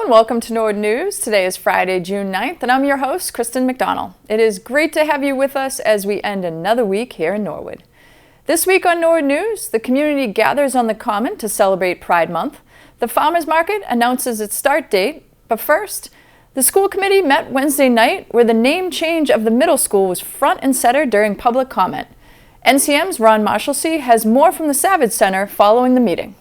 and welcome to Norwood News. Today is Friday, June 9th, and I'm your host, Kristen McDonald. It is great to have you with us as we end another week here in Norwood. This week on Norwood News, the community gathers on the Common to celebrate Pride Month. The Farmers Market announces its start date, but first, the school committee met Wednesday night where the name change of the middle school was front and center during public comment. NCM's Ron Marshalsea has more from the Savage Center following the meeting.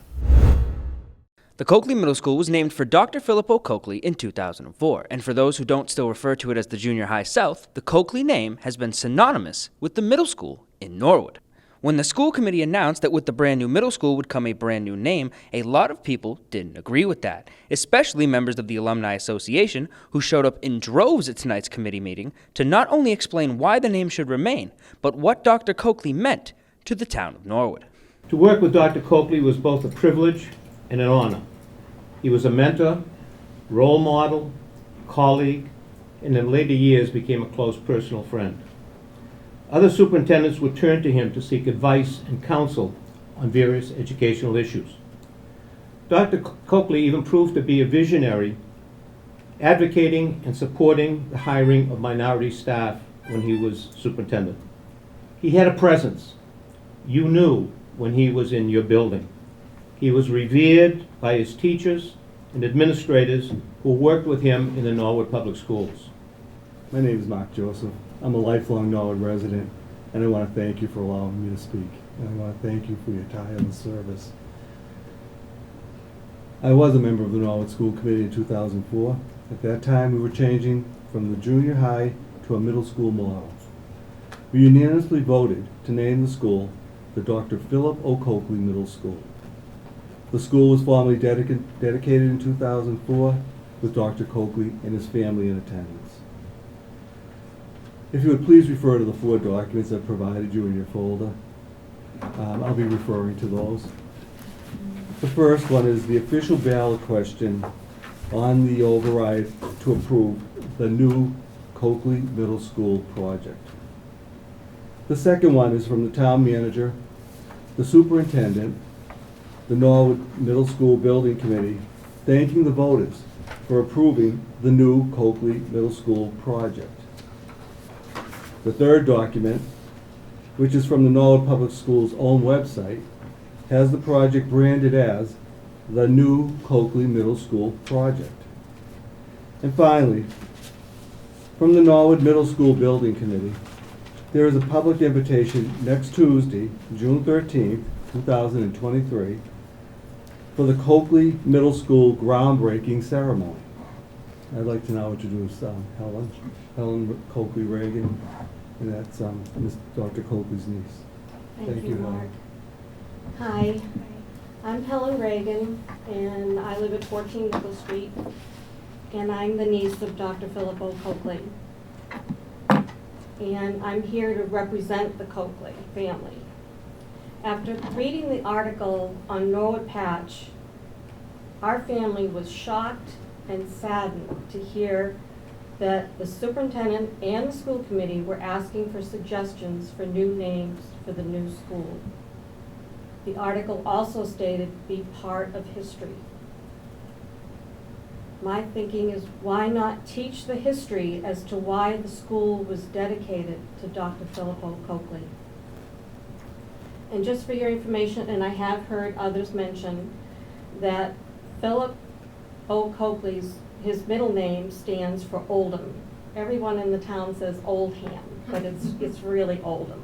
The Coakley Middle School was named for Dr. Philip O. Coakley in 2004, and for those who don't still refer to it as the Junior High South, the Coakley name has been synonymous with the middle school in Norwood. When the school committee announced that with the brand new middle school would come a brand new name, a lot of people didn't agree with that, especially members of the Alumni Association who showed up in droves at tonight's committee meeting to not only explain why the name should remain, but what Dr. Coakley meant to the town of Norwood. To work with Dr. Coakley was both a privilege and an honor. He was a mentor, role model, colleague, and in later years became a close personal friend. Other superintendents would turn to him to seek advice and counsel on various educational issues. Dr. Coakley even proved to be a visionary, advocating and supporting the hiring of minority staff when he was superintendent. He had a presence. You knew when he was in your building. He was revered by his teachers and administrators who worked with him in the Norwood Public Schools. My name is Mark Joseph. I'm a lifelong Norwood resident, and I want to thank you for allowing me to speak. And I want to thank you for your tireless service. I was a member of the Norwood School Committee in 2004. At that time, we were changing from the junior high to a middle school model. We unanimously voted to name the school the Dr. Philip O. Coakley Middle School. The school was formally dedicated in 2004 with Dr. Coakley and his family in attendance. If you would please refer to the 4 documents I've provided you in your folder. I'll be referring to those. The first one is the official ballot question on the override to approve the new Coakley Middle School project. The second one is from the town manager, the superintendent, the Norwood Middle School Building Committee, thanking the voters for approving the new Coakley Middle School project. The third document, which is from the Norwood Public Schools' own website, has the project branded as the new Coakley Middle School project. And finally, from the Norwood Middle School Building Committee, there is a public invitation next Tuesday, June 13th, 2023, for the Coakley Middle School groundbreaking ceremony. I'd like to now introduce Helen Coakley Reagan, and that's Ms. Dr. Coakley's niece. Thank you, Mark. Hi, I'm Helen Reagan, and I live at 14 Nickel Street, and I'm the niece of Dr. Philip O. Coakley. And I'm here to represent the Coakley family. After reading the article on Norwood Patch, our family was shocked and saddened to hear that the superintendent and the school committee were asking for suggestions for new names for the new school. The article also stated be part of history. My thinking is, why not teach the history as to why the school was dedicated to Dr. Philip O. Coakley? And just for your information, and I have heard others mention, that Philip O. Coakley's, his middle name stands for Oldham. Everyone in the town says Oldham, but it's really Oldham.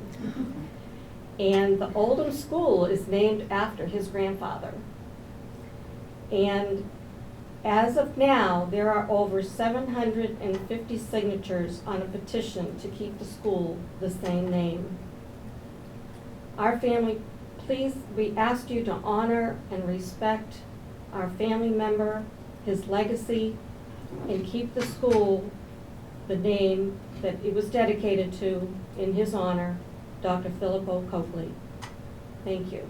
And the Oldham School is named after his grandfather. And as of now, there are over 750 signatures on a petition to keep the school the same name. Our family, please, we ask you to honor and respect our family member, his legacy, and keep the school the name that it was dedicated to in his honor, Dr. Philip O. Coakley. Thank you.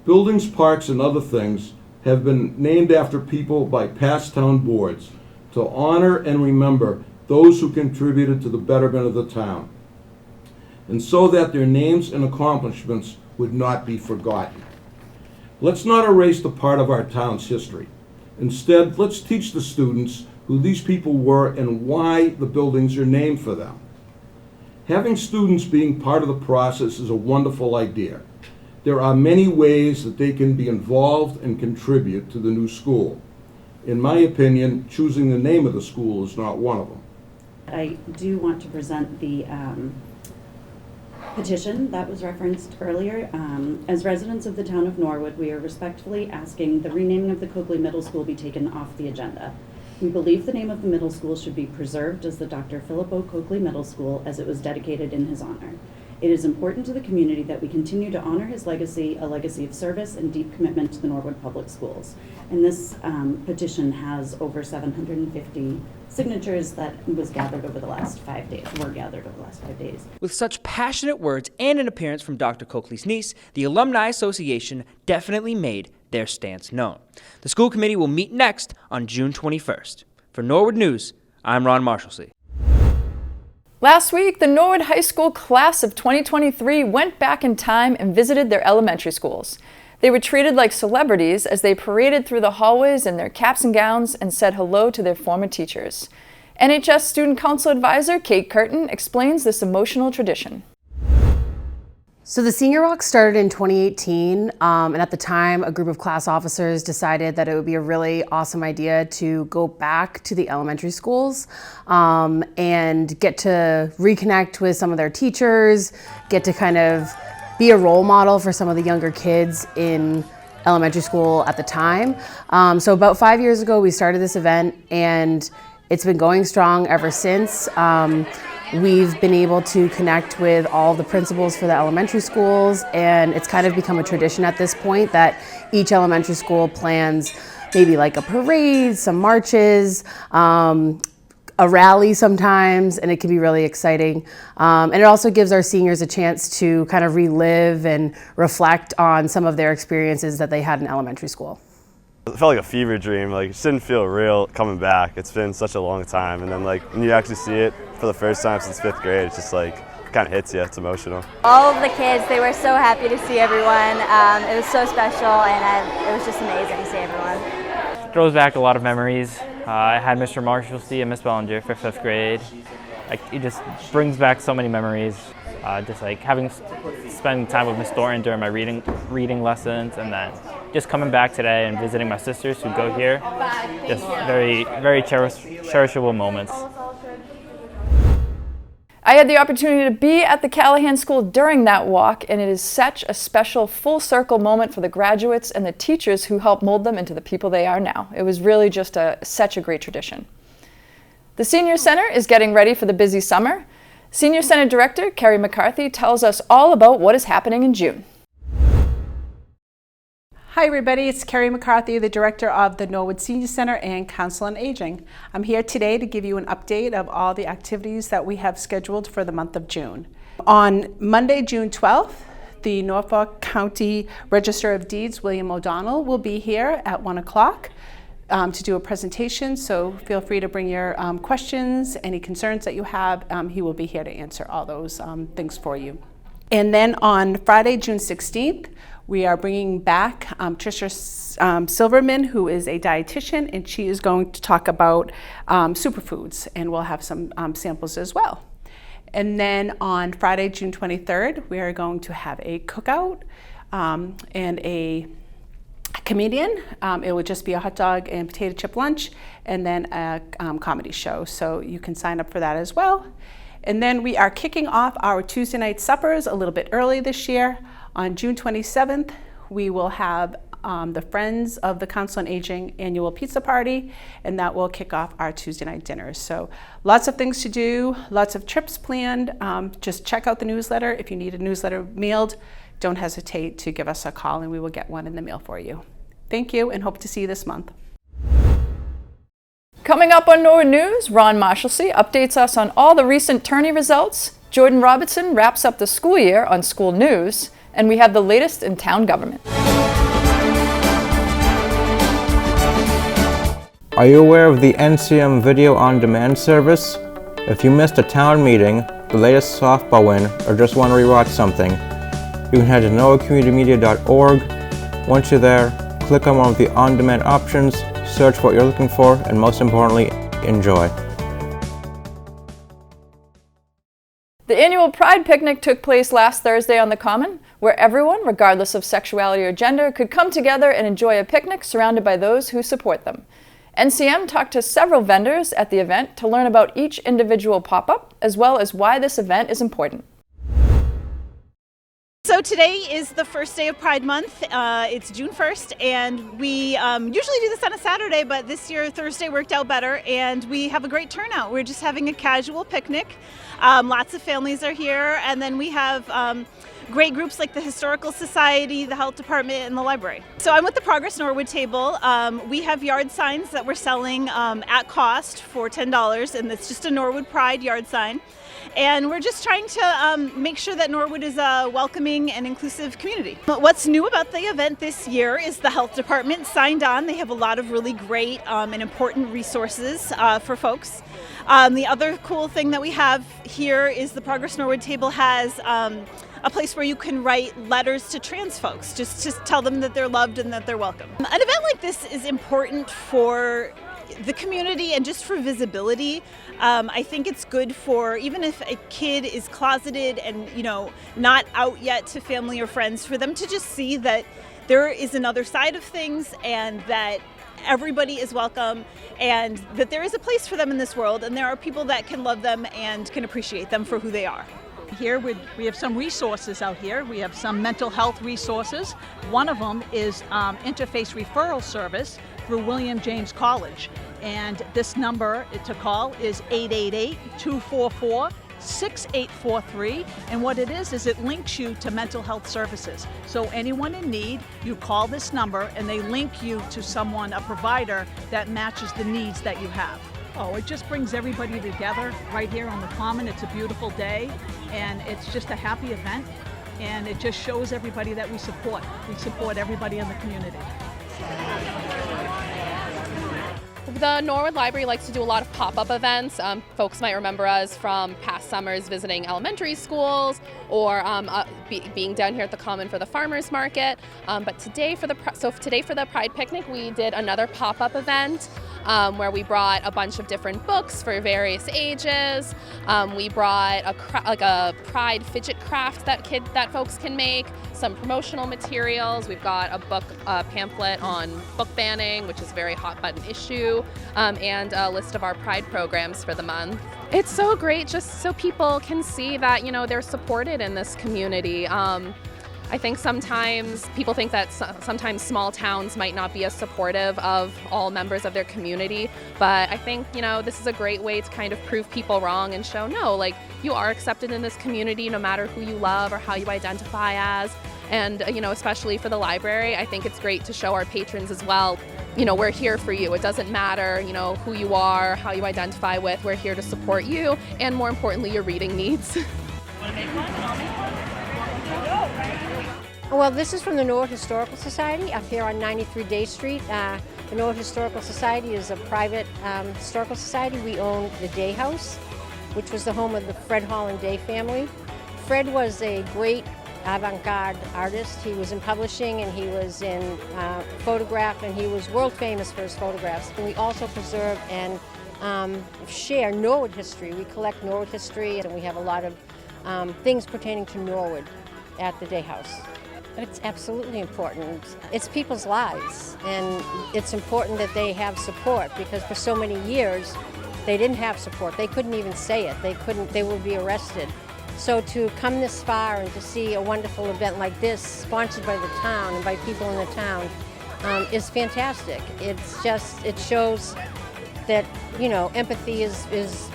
Buildings, parks, and other things have been named after people by past town boards to honor and remember those who contributed to the betterment of the town, and so that their names and accomplishments would not be forgotten. Let's not erase the part of our town's history. Instead, let's teach the students who these people were and why the buildings are named for them. Having students being part of the process is a wonderful idea. There are many ways that they can be involved and contribute to the new school. In my opinion, choosing the name of the school is not one of them. I do want to present the petition that was referenced earlier. As residents of the town of Norwood, we are respectfully asking the renaming of the Coakley Middle School be taken off the agenda. We believe the name of the middle school should be preserved as the Dr. Philip O. Coakley Middle School, as it was dedicated in his honor. It is important to the community that we continue to honor his legacy, a legacy of service and deep commitment to the Norwood Public Schools. And this petition has over 750 signatures that was gathered over the last 5 days, With such passionate words and an appearance from Dr. Coakley's niece, the Alumni Association definitely made their stance known. The school committee will meet next on June 21st. For Norwood News, I'm Ron Marshalsea. Last week, the Norwood High School class of 2023 went back in time and visited their elementary schools. They were treated like celebrities as they paraded through the hallways in their caps and gowns and said hello to their former teachers. NHS Student Council Advisor Kate Curtin explains this emotional tradition. So the Senior Walk started in 2018, and at the time, a group of class officers decided that it would be a really awesome idea to go back to the elementary schools and get to reconnect with some of their teachers, get to kind of be a role model for some of the younger kids in elementary school at the time. So about 5 years ago, we started this event, and it's been going strong ever since. We've been able to connect with all the principals for the elementary schools, and it's kind of become a tradition at this point that each elementary school plans maybe like a parade, some marches, a rally sometimes, and it can be really exciting. And it also gives our seniors a chance to kind of relive and reflect on some of their experiences that they had in elementary school. It felt like a fever dream. Like, it just didn't feel real coming back. It's been such a long time, and then like when you actually see it for the first time since 5th grade, it's just like it kind of hits you. It's emotional. All of the kids, they were so happy to see everyone. It was so special, and it was just amazing to see everyone. It throws back a lot of memories. I had Mr. Marshalsea and Miss Bellinger for 5th grade. It just brings back so many memories. Just like spending time with Miss Thornton during my reading lessons, and then just coming back today and visiting my sisters who go here. Just very, very cherishable moments. I had the opportunity to be at the Callahan School during that walk, and it is such a special full circle moment for the graduates and the teachers who helped mold them into the people they are now. It was really just such a great tradition. The Senior Center is getting ready for the busy summer. Senior Center Director Carrie McCarthy tells us all about what is happening in June. Hi everybody, it's Carrie McCarthy, the Director of the Norwood Senior Center and Council on Aging. I'm here today to give you an update of all the activities that we have scheduled for the month of June. On Monday, June 12th, the Norfolk County Register of Deeds, William O'Donnell, will be here at 1 o'clock. To do a presentation, so feel free to bring your questions, any concerns that you have. He will be here to answer all those things for you. And then on Friday, June 16th, we are bringing back Tricia Silverman, who is a dietitian, and she is going to talk about superfoods, and we'll have some samples as well. And then on Friday, June 23rd, we are going to have a cookout and a comedian. It would just be a hot dog and potato chip lunch, and then a comedy show. So you can sign up for that as well. And then we are kicking off our Tuesday night suppers a little bit early this year. On June 27th, we will have the Friends of the Council on Aging annual pizza party, and that will kick off our Tuesday night dinners. So lots of things to do, lots of trips planned. Just check out the newsletter. If you need a newsletter mailed, don't hesitate to give us a call and we will get one in the mail for you. Thank you, and hope to see you this month. Coming up on Norwood News, Ron Marshalsea updates us on all the recent tourney results. Jordan Robertson wraps up the school year on school news, and we have the latest in town government. Are you aware of the NCM Video On Demand service? If you missed a town meeting, the latest softball win, or just want to rewatch something, you can head to norwoodcommunitymedia.org. Once you're there, click on one of the on-demand options search what you're looking for, and most importantly, enjoy. The annual Pride Picnic took place last Thursday on the Common, where everyone, regardless of sexuality or gender, could come together and enjoy a picnic surrounded by those who support them. NCM talked to several vendors at the event to learn about each individual pop-up, as well as why this event is important. So today is the first day of Pride Month. It's June 1st, and we usually do this on a Saturday, but this year Thursday worked out better, and we have a great turnout. We're just having a casual picnic. Lots of families are here, and then we have great groups like the Historical Society, the Health Department, and the library. So I'm with the Progress Norwood table. We have yard signs that we're selling at cost for $10, and it's just a Norwood Pride yard sign. And we're just trying to make sure that Norwood is a welcoming and inclusive community. But what's new about the event this year is the Health Department signed on. They have a lot of really great and important resources for folks. The other cool thing that we have here is the Progress Norwood table has a place where you can write letters to trans folks, just to tell them that they're loved and that they're welcome. An event like this is important for the community and just for visibility. I think it's good for, even if a kid is closeted and, you know, not out yet to family or friends, for them to just see that there is another side of things and that everybody is welcome and that there is a place for them in this world and there are people that can love them and can appreciate them for who they are. Here we have some resources out here. We have some mental health resources. One of them is Interface Referral Service through William James College. And this number to call is 888-244-6843. And what it is it links you to mental health services. So anyone in need, you call this number and they link you to someone, a provider that matches the needs that you have. Oh, it just brings everybody together right here on the Common. It's a beautiful day and it's just a happy event and it just shows everybody that we support. We support everybody in the community. The Norwood Library likes to do a lot of pop-up events. Folks might remember us from past summers visiting elementary schools or being down here at the Common for the farmers market. But today for the Pride Picnic, we did another pop-up event where we brought a bunch of different books for various ages. We brought a Pride fidget craft that folks can make, some promotional materials. We've got a book pamphlet on book banning, which is a very hot button issue, and a list of our Pride programs for the month. It's so great just so people can see that, you know, they're supported in this community. I think sometimes people think that sometimes small towns might not be as supportive of all members of their community, but I think, you know, this is a great way to kind of prove people wrong and show, no, like, you are accepted in this community no matter who you love or how you identify as. And, you know, especially for the library, I think it's great to show our patrons as well, you know, we're here for you. It doesn't matter, you know, who you are, how you identify with, we're here to support you, and more importantly, your reading needs. Well, this is from the Norwood Historical Society up here on 93 Day Street. The Norwood Historical Society is a private historical society. We own the Day House, which was the home of the Fred Holland Day family. Fred was a great avant-garde artist. He was in publishing and he was in photograph, and he was world famous for his photographs. And we also preserve and share Norwood history. We collect Norwood history, and we have a lot of things pertaining to Norwood at the Day House. It's absolutely important. It's people's lives, and it's important that they have support, because for so many years they didn't have support. They couldn't even say it. They would be arrested. So to come this far and to see a wonderful event like this, sponsored by the town and by people in the town, is fantastic. It's just, it shows that, you know, empathy is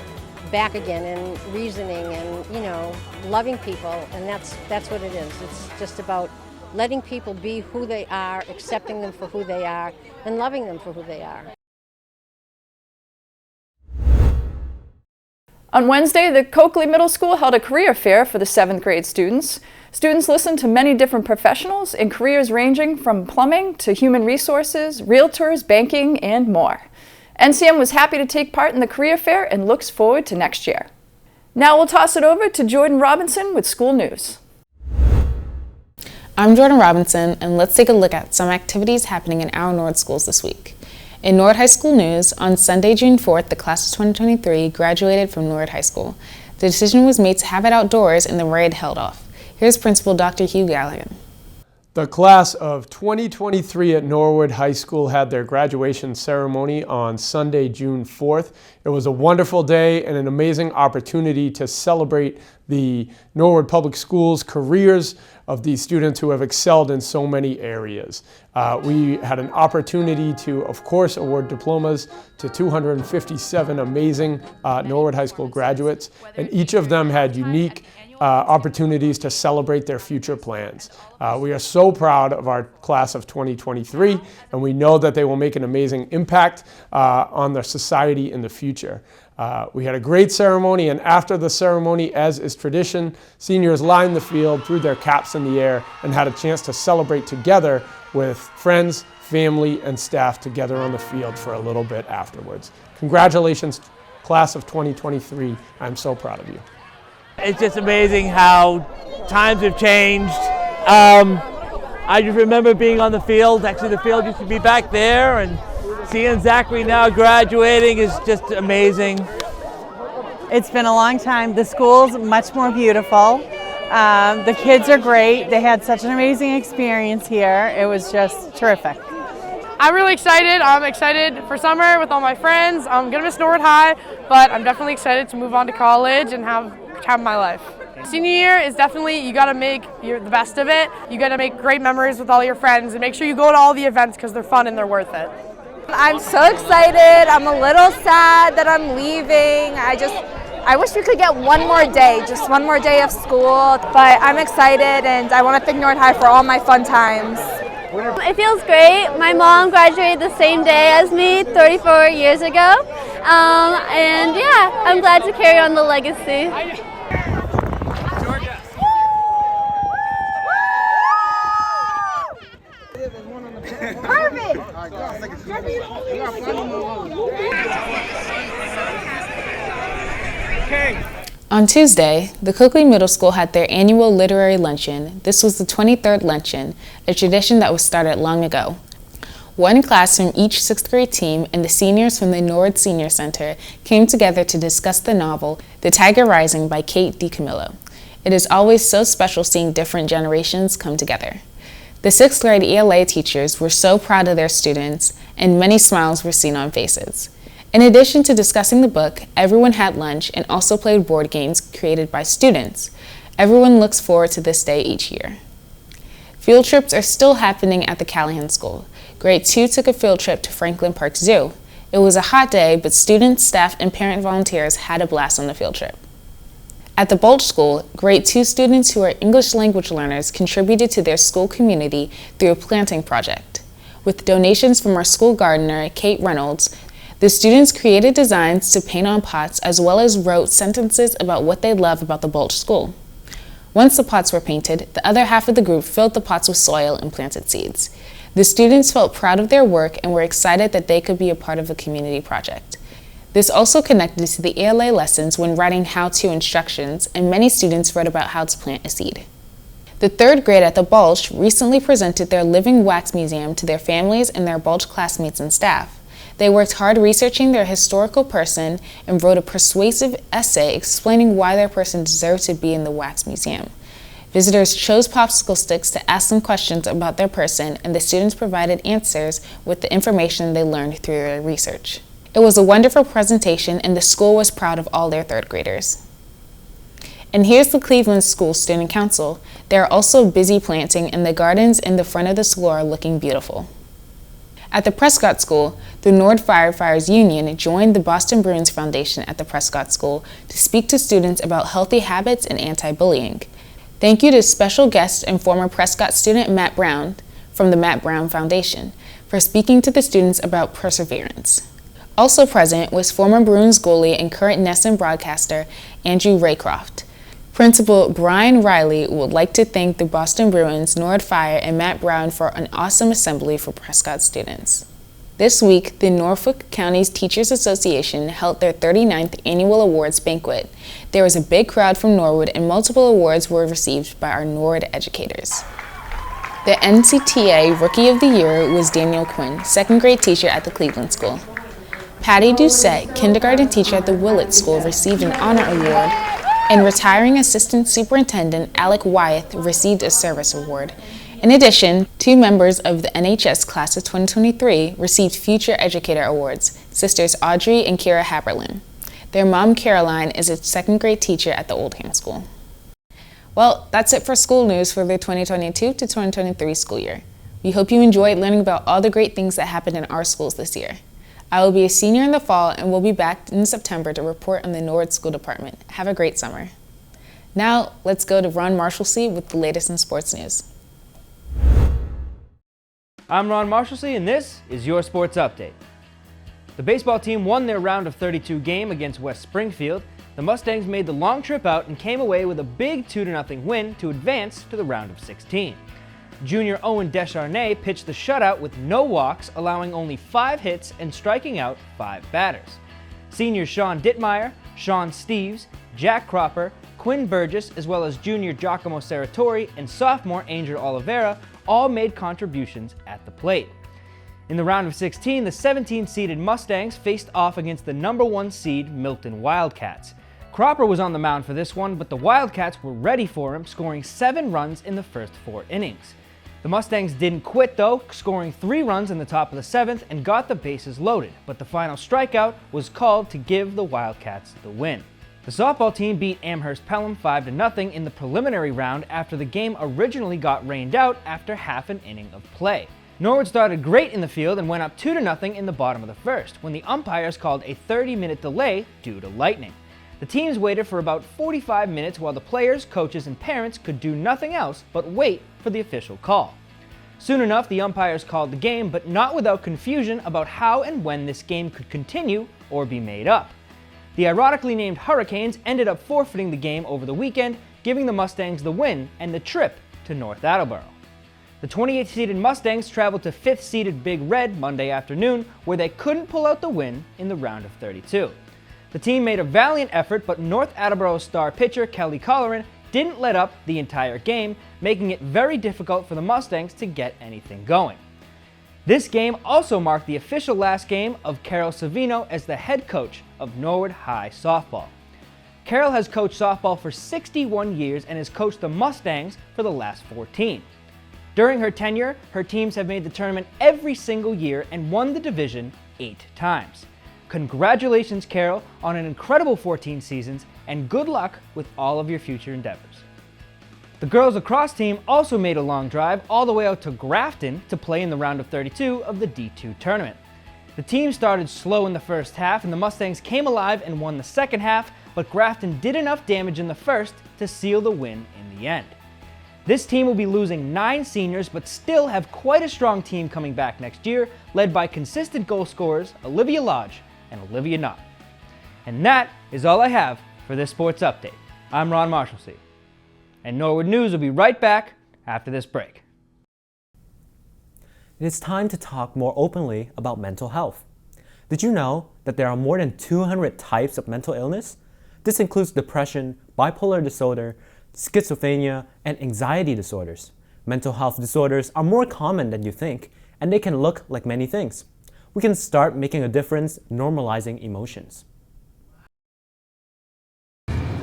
back again, and reasoning, and, you know, loving people, and that's what it is. It's just about letting people be who they are, accepting them for who they are, and loving them for who they are. On Wednesday, the Coakley Middle School held a career fair for the 7th grade students. Students listened to many different professionals in careers ranging from plumbing to human resources, realtors, banking, and more. NCM was happy to take part in the career fair and looks forward to next year. Now we'll toss it over to Jordan Robinson with school news. I'm Jordan Robinson, and let's take a look at some activities happening in our Norwood schools this week. In Norwood High School news, on Sunday, June 4th, the class of 2023 graduated from Norwood High School. The decision was made to have it outdoors and the parade held off. Here's Principal Dr. Hugh Gallagher. The class of 2023 at Norwood High School had their graduation ceremony on Sunday, June 4th. It was a wonderful day and an amazing opportunity to celebrate the Norwood Public Schools careers of these students who have excelled in so many areas. We had an opportunity to, of course, award diplomas to 257 amazing Norwood High School graduates, and each of them had unique opportunities to celebrate their future plans. We are so proud of our class of 2023, and we know that they will make an amazing impact on their society in the future. We had a great ceremony, and after the ceremony, as is tradition, seniors lined the field, threw their caps in the air, and had a chance to celebrate together with friends, family, and staff together on the field for a little bit afterwards. Congratulations, class of 2023. I'm so proud of you. It's just amazing how times have changed. I just remember being on the field. Actually, the field used to be back there, and seeing Zachary now graduating is just amazing. It's been a long time. The school's much more beautiful. The kids are great. They had such an amazing experience here. It was just terrific. I'm really excited. I'm excited for summer with all my friends. I'm gonna miss Norwood High, but I'm definitely excited to move on to college and have my life. Senior year is definitely, you gotta make the best of it. You gotta make great memories with all your friends and make sure you go to all the events because they're fun and they're worth it. I'm so excited. I'm a little sad that I'm leaving. I wish we could get one more day, just one more day of school, but I'm excited and I want to thank Norwood High for all my fun times. It feels great. My mom graduated the same day as me 34 years ago. And yeah, I'm glad to carry on the legacy. On Tuesday, the Coakley Middle School had their annual literary luncheon. This was the 23rd luncheon, a tradition that was started long ago. One class from each 6th grade team and the seniors from the Norwood Senior Center came together to discuss the novel, The Tiger Rising by Kate DiCamillo. It is always so special seeing different generations come together. The 6th grade ELA teachers were so proud of their students, and many smiles were seen on faces. In addition to discussing the book, everyone had lunch and also played board games created by students. Everyone looks forward to this day each year. Field trips are still happening at the Callahan School. Grade 2 took a field trip to Franklin Park Zoo. It was a hot day, but students, staff, and parent volunteers had a blast on the field trip. At the Bulge School, Grade 2 students who are English language learners contributed to their school community through a planting project. With donations from our school gardener, Kate Reynolds, the students created designs to paint on pots as well as wrote sentences about what they love about the Bulge School. Once the pots were painted, the other half of the group filled the pots with soil and planted seeds. The students felt proud of their work and were excited that they could be a part of a community project. This also connected to the ELA lessons when writing how-to instructions, and many students wrote about how to plant a seed. The 3rd grade at the Bulge recently presented their living wax museum to their families and their Bulge classmates and staff. They worked hard researching their historical person and wrote a persuasive essay explaining why their person deserved to be in the wax museum. Visitors chose popsicle sticks to ask them questions about their person, and the students provided answers with the information they learned through their research. It was a wonderful presentation, and the school was proud of all their 3rd graders. And here's the Cleveland School Student Council. They are also busy planting, and the gardens in the front of the school are looking beautiful. At the Prescott School, the Norwood Firefighters Union joined the Boston Bruins Foundation at the Prescott School to speak to students about healthy habits and anti-bullying. Thank you to special guest and former Prescott student Matt Brown from the Matt Brown Foundation for speaking to the students about perseverance. Also present was former Bruins goalie and current NESN broadcaster Andrew Raycroft. Principal Brian Riley would like to thank the Boston Bruins, Norwood Fire, and Matt Brown for an awesome assembly for Prescott students. This week, the Norfolk County Teachers Association held their 39th annual awards banquet. There was a big crowd from Norwood, and multiple awards were received by our Norwood educators. The NCTA Rookie of the Year was Daniel Quinn, second grade teacher at the Cleveland School. Patty Doucette, kindergarten teacher at the Willett School, received an honor award, and retiring assistant superintendent Alec Wyeth received a service award. In addition, 2 members of the NHS class of 2023 received Future Educator Awards, sisters Audrey and Kira Haberlin. Their mom, Caroline, is a second grade teacher at the Oldham School. Well, that's it for school news for the 2022 to 2023 school year. We hope you enjoyed learning about all the great things that happened in our schools this year. I will be a senior in the fall and will be back in September to report on the Norwood School Department. Have a great summer. Now, let's go to Ron Marshalsea with the latest in sports news. I'm Ron Marshalsea, and this is your sports update. The baseball team won their round of 32 game against West Springfield. The Mustangs made the long trip out and came away with a big 2-0 win to advance to the round of 16. Junior Owen Descharnay pitched the shutout with no walks, allowing only 5 hits and striking out 5 batters. Seniors Sean Dittmeyer, Sean Steves, Jack Cropper, Quinn Burgess, as well as junior Giacomo Serratori and sophomore Angel Oliveira all made contributions at the plate. In the round of 16, the 17-seeded Mustangs faced off against the number 1 seed Milton Wildcats. Cropper was on the mound for this one, but the Wildcats were ready for him, scoring 7 runs in the first 4 innings. The Mustangs didn't quit though, scoring 3 runs in the top of the 7th and got the bases loaded, but the final strikeout was called to give the Wildcats the win. The softball team beat Amherst Pelham 5-0 in the preliminary round after the game originally got rained out after half an inning of play. Norwood started great in the field and went up 2-0 in the bottom of the first, when the umpires called a 30-minute delay due to lightning. The teams waited for about 45 minutes while the players, coaches, and parents could do nothing else but wait for the official call. Soon enough, the umpires called the game, but not without confusion about how and when this game could continue or be made up. The ironically named Hurricanes ended up forfeiting the game over the weekend, giving the Mustangs the win and the trip to North Attleboro. The 28th-seeded Mustangs traveled to 5th-seeded Big Red Monday afternoon, where they couldn't pull out the win in the round of 32. The team made a valiant effort, but North Attleboro's star pitcher Kelly Colleran didn't let up the entire game, making it very difficult for the Mustangs to get anything going. This game also marked the official last game of Carol Savino as the head coach of Norwood High softball. Carol has coached softball for 61 years and has coached the Mustangs for the last 14. During her tenure, her teams have made the tournament every single year and won the division 8 times. Congratulations, Carol, on an incredible 14 seasons, and good luck with all of your future endeavors. The girls lacrosse team also made a long drive all the way out to Grafton to play in the round of 32 of the D2 tournament. The team started slow in the first half, and the Mustangs came alive and won the second half, but Grafton did enough damage in the first to seal the win in the end. This team will be losing 9 seniors, but still have quite a strong team coming back next year, led by consistent goal scorers Olivia Lodge and Olivia Knott. And that is all I have for this sports update. I'm Ron Marshalsea, and Norwood News will be right back after this break. It is time to talk more openly about mental health. Did you know that there are more than 200 types of mental illness? This includes depression, bipolar disorder, schizophrenia, and anxiety disorders. Mental health disorders are more common than you think, and they can look like many things. We can start making a difference normalizing emotions.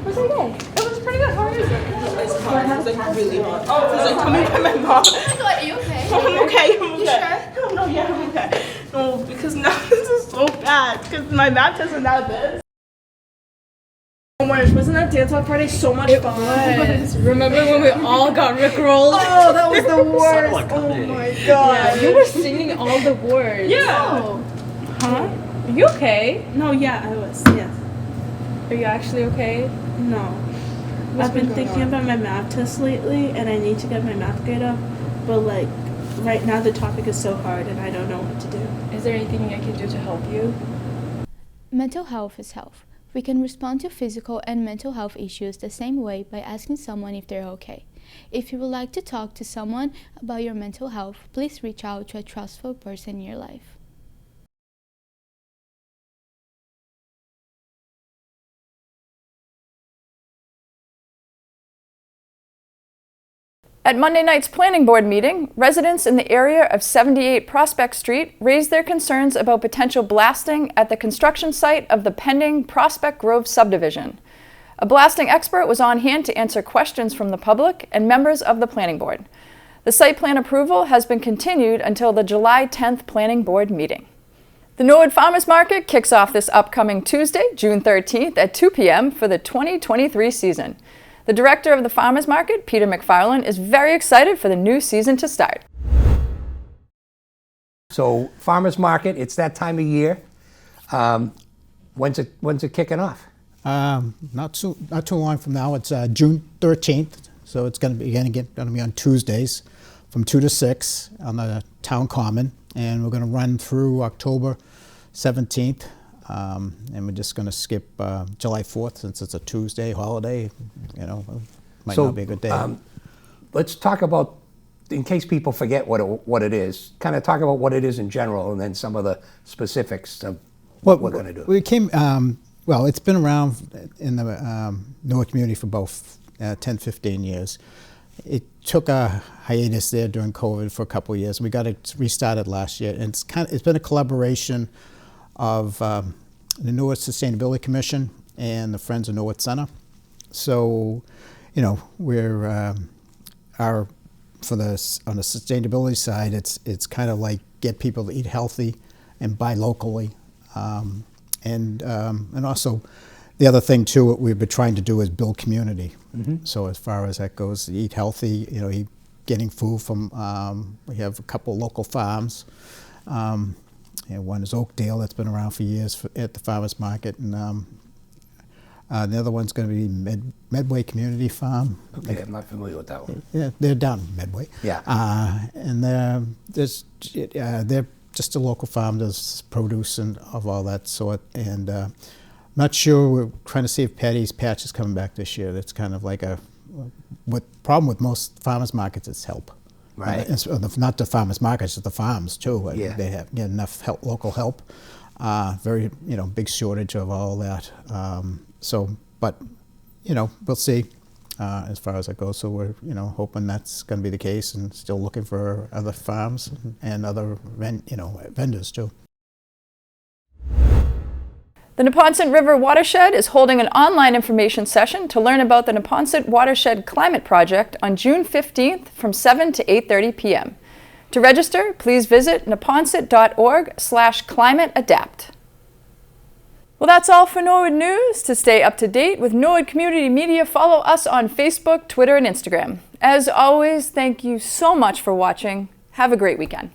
Was it good? It was pretty good. How are you? It's hard. It's like really hard. Oh, it's like coming from my mom. Oh my god, are you okay? I'm okay. I'm okay. You sure? No, yeah, I'm okay. No, because now this is so bad. Because my math test is now this. Oh my gosh, wasn't that dance off Friday so much fun? It was. Remember when we all got rickrolled? Oh, that was the worst. Oh my god. Yeah, you were singing all the words. Yeah. Oh. Huh? Are you okay? No, yeah, I was. Yes. Are you actually okay? No. I've been thinking about my math test lately, and I need to get my math grade up. But like, right now the topic is so hard, and I don't know what to do. Is there anything I can do to help you? Mental health is health. We can respond to physical and mental health issues the same way by asking someone if they're okay. If you would like to talk to someone about your mental health, please reach out to a trustful person in your life. At Monday night's Planning Board meeting, residents in the area of 78 Prospect Street raised their concerns about potential blasting at the construction site of the pending Prospect Grove subdivision. A blasting expert was on hand to answer questions from the public and members of the Planning Board. The site plan approval has been continued until the July 10th Planning Board meeting. The Norwood Farmers Market kicks off this upcoming Tuesday, June 13th at 2 p.m. for the 2023 season. The director of the Farmers Market, Peter McFarland, is very excited for the new season to start. So Farmers Market, it's that time of year. When's it kicking off? Not too long from now. It's June 13th, so it's going to be on Tuesdays from 2 to 6 on the town common, and we're going to run through October 17th. And we're just going to skip July 4th since it's a Tuesday holiday. You know, might not be a good day. Let's talk about, in case people forget what it is, kind of talk about what it is in general and then some of the specifics of what we're going to do. We came, well, it's been around in the Norwood community for about 10, 15 years. It took a hiatus there during COVID for a couple of years. We got it restarted last year, and it's been a collaboration of the Norwood Sustainability Commission and the Friends of Norwood Center. So, you know, we're on the sustainability side, it's kind of like get people to eat healthy and buy locally, and also the other thing too what we've been trying to do is build community. Mm-hmm. So as far as that goes, eat healthy, you know, getting food from we have a couple local farms. One is Oakdale, that's been around for years at the farmers market, and the other one's going to be Medway Community Farm. Okay, I'm not familiar with that one. Yeah, they're down in Medway. Yeah. And they're just a local farm, does produce and of all that sort. And I'm not sure, we're trying to see if Patty's Patch is coming back this year. That's kind of like problem with most farmers markets is help. Right. Not the farmers markets, it's the farms too. Yeah. They have enough local help. Very, big shortage of all that. But we'll see as far as it goes. So we're, hoping that's going to be the case, and still looking for other farms and other, vendors too. The Neponset River Watershed is holding an online information session to learn about the Neponset Watershed Climate Project on June 15th from 7 to 8:30 p.m. To register, please visit neponset.org/climateadapt. Well, that's all for Norwood News. To stay up to date with Norwood Community Media, follow us on Facebook, Twitter, and Instagram. As always, thank you so much for watching. Have a great weekend.